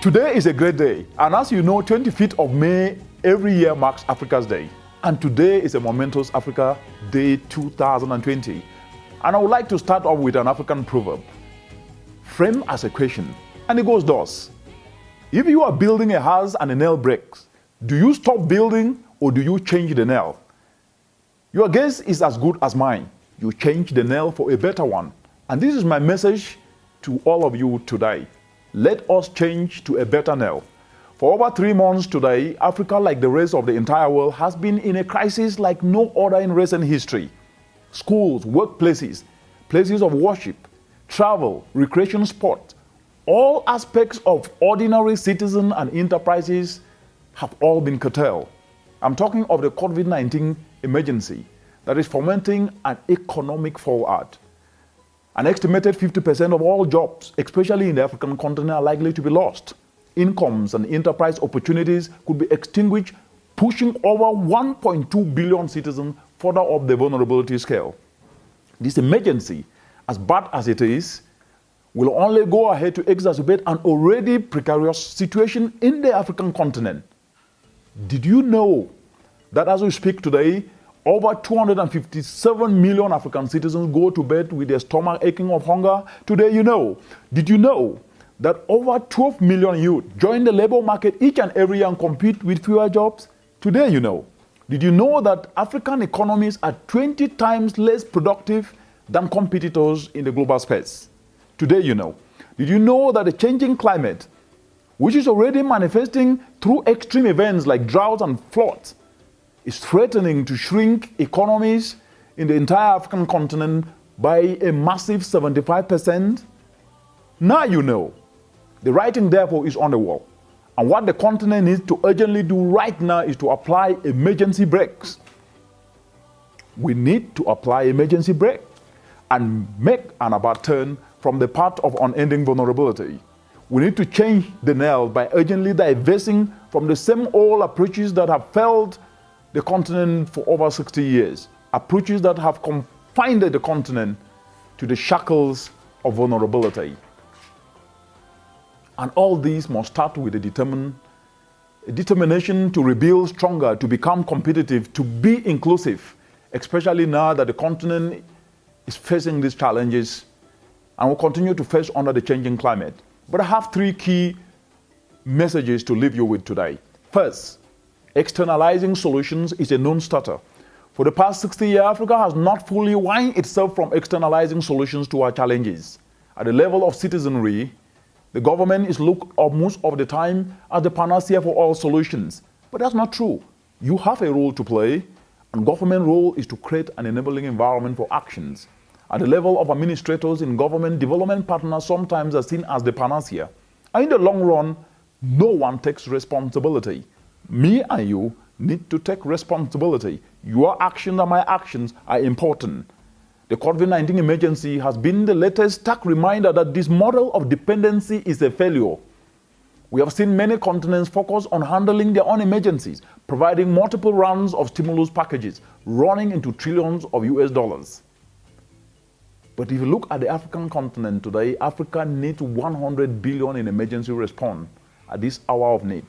Today is a great day, and as you know, 25th of May every year marks Africa's Day. And today is a momentous Africa Day 2020. And I would like to start off with an African proverb, framed as a question, and it goes thus. If you are building a house and a nail breaks, do you stop building or do you change the nail? Your guess is as good as mine. You change the nail for a better one. And this is my message to all of you today. Let us change to a better nail. For over 3 months today, Africa, like the rest of the entire world, has been in a crisis like no other in recent history. Schools, workplaces, places of worship, travel, recreation, sport, all aspects of ordinary citizens and enterprises have all been curtailed. I'm talking of the COVID-19 emergency that is fomenting an economic fallout. An estimated 50% of all jobs, especially in the African continent, are likely to be lost. Incomes and enterprise opportunities could be extinguished, pushing over 1.2 billion citizens further up the vulnerability scale. This emergency, as bad as it is, will only go ahead to exacerbate an already precarious situation in the African continent. Did you know that as we speak today, over 257 million African citizens go to bed with their stomach aching of hunger? Today you know. Did you know that over 12 million youth join the labor market each and every year and compete with fewer jobs? Today you know. Did you know that African economies are 20 times less productive than competitors in the global space? Today you know. Did you know that the changing climate, which is already manifesting through extreme events like droughts and floods, is threatening to shrink economies in the entire African continent by a massive 75%? Now you know. The writing, therefore, is on the wall. And what the continent needs to urgently do right now is to apply emergency brakes. We need to apply emergency brakes and make an about turn from the path of unending vulnerability. We need to change the nail by urgently divesting from the same old approaches that have failed the continent for over 60 years, approaches that have confined the continent to the shackles of vulnerability. And all these must start with a determination to rebuild stronger, to become competitive, to be inclusive, especially now that the continent is facing these challenges and will continue to face under the changing climate. But I have 3 key messages to leave you with today. First, externalizing solutions is a non-starter. For the past 60 years, Africa has not fully won itself from externalizing solutions to our challenges. At the level of citizenry, the government is looked at most of the time as the panacea for all solutions. But that's not true. You have a role to play, and government role is to create an enabling environment for actions. At the level of administrators in government, development partners sometimes are seen as the panacea. And in the long run, no one takes responsibility. Me and you need to take responsibility. Your actions and my actions are important. The COVID-19 emergency has been the latest stark reminder that this model of dependency is a failure. We have seen many continents focus on handling their own emergencies, providing multiple rounds of stimulus packages, running into trillions of US dollars. But if you look at the African continent today, Africa needs 100 billion in emergency response at this hour of need.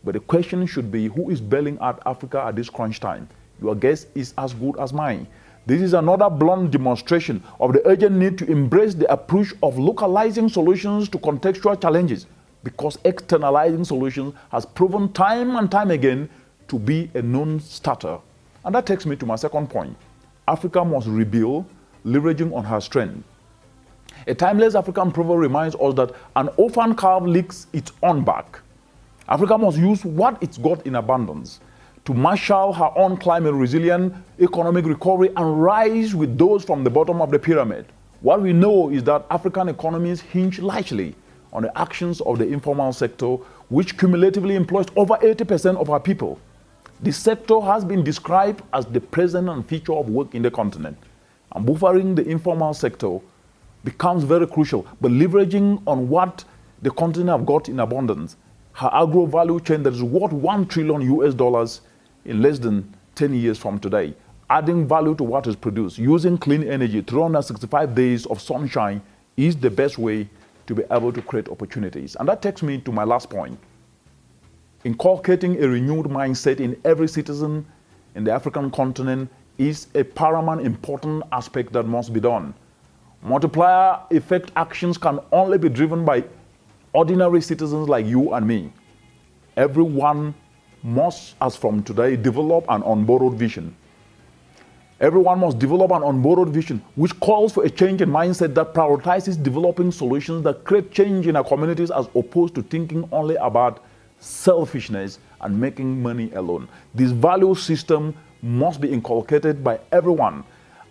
But the question should be, who is bailing out Africa at this crunch time? Your guess is as good as mine. This is another blunt demonstration of the urgent need to embrace the approach of localizing solutions to contextual challenges, because externalizing solutions has proven time and time again to be a non-starter. And that takes me to my second point. Africa must rebuild, leveraging on her strength. A timeless African proverb reminds us that an orphan calf licks its own back. Africa must use what it's got in abundance to marshal her own climate resilient economic recovery and rise with those from the bottom of the pyramid. What we know is that African economies hinge largely on the actions of the informal sector, which cumulatively employs over 80% of our people. This sector has been described as the present and future of work in the continent. And buffering the informal sector becomes very crucial, but leveraging on what the continent have got in abundance, her agro value chain that is worth $1 trillion US dollars in less than 10 years from today, adding value to what is produced, using clean energy, 365 days of sunshine is the best way to be able to create opportunities. And that takes me to my last point. Inculcating a renewed mindset in every citizen in the African continent is a paramount important aspect that must be done. Multiplier effect actions can only be driven by ordinary citizens like you and me. Everyone must, as from today, develop an unborrowed vision. Everyone must develop an unborrowed vision, which calls for a change in mindset that prioritizes developing solutions that create change in our communities, as opposed to thinking only about selfishness and making money alone. This value system must be inculcated by everyone,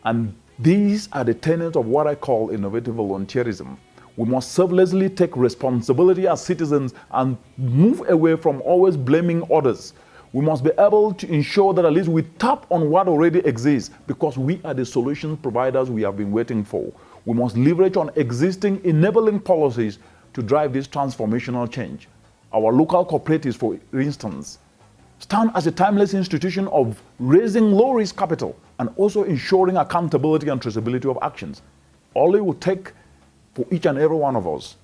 and these are the tenets of what I call innovative volunteerism. We must selflessly take responsibility as citizens and move away from always blaming others. We must be able to ensure that at least we tap on what already exists, because we are the solution providers we have been waiting for. We must leverage on existing enabling policies to drive this transformational change. Our local cooperatives, for instance, stand as a timeless institution of raising low-risk capital and also ensuring accountability and traceability of actions. All it will take for each and every one of us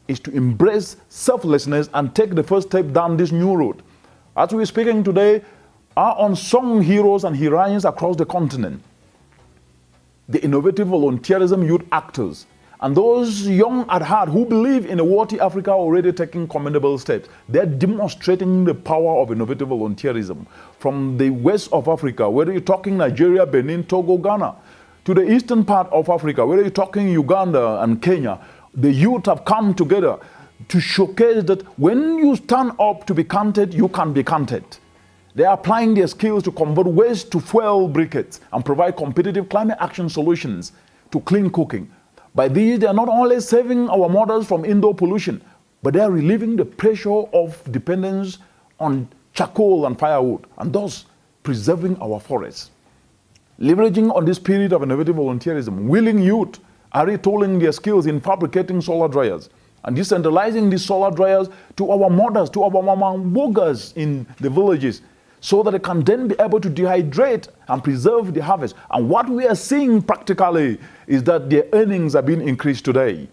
is to embrace selflessness and take the first step down this new road. As we're speaking today, our unsung heroes and heroines across the continent, the innovative volunteerism youth actors, and those young at heart who believe in a worthy Africa are already taking commendable steps. They're demonstrating the power of innovative volunteerism. From the west of Africa, whether you're talking Nigeria, Benin, Togo, Ghana, to the eastern part of Africa, whether you're talking Uganda and Kenya, the youth have come together to showcase that when you stand up to be counted, you can be counted. They are applying their skills to convert waste to fuel briquettes and provide competitive climate action solutions to clean cooking. By these, they are not only saving our mothers from indoor pollution, but they are relieving the pressure of dependence on charcoal and firewood, and thus preserving our forests. Leveraging on this spirit of innovative volunteerism, willing youth are retooling their skills in fabricating solar dryers and decentralizing these solar dryers to our mothers, to our mama bogas in the villages, so that they can then be able to dehydrate and preserve the harvest. And what we are seeing practically is that their earnings are being increased today.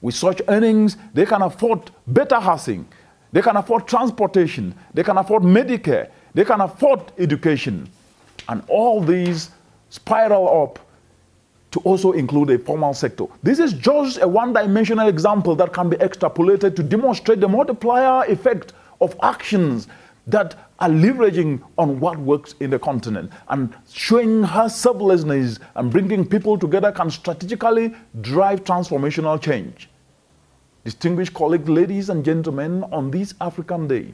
With such earnings, they can afford better housing, they can afford transportation, they can afford Medicare, they can afford education. And all these spiral up to also include a formal sector. This is just a one-dimensional example that can be extrapolated to demonstrate the multiplier effect of actions that are leveraging on what works in the continent, and showing how selflessness and bringing people together can strategically drive transformational change. Distinguished colleagues, ladies and gentlemen, on this African Day,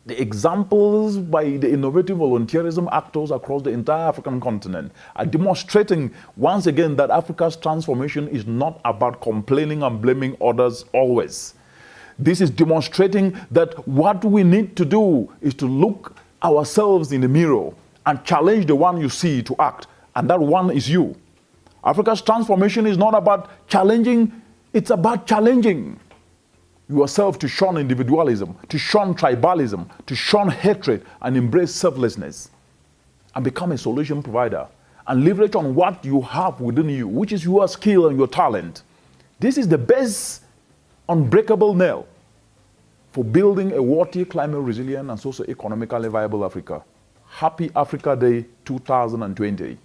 the examples by the innovative volunteerism actors across the entire African continent are demonstrating once again that Africa's transformation is not about complaining and blaming others always. This is demonstrating that what we need to do is to look ourselves in the mirror and challenge the one you see to act, and that one is you. Africa's transformation is not about challenging, it's about challenging yourself to shun individualism, to shun tribalism, to shun hatred, and embrace selflessness, and become a solution provider, and leverage on what you have within you, which is your skill and your talent. This is the best unbreakable nail for building a worthy, climate resilient, and socio-economically viable Africa. Happy Africa Day 2020.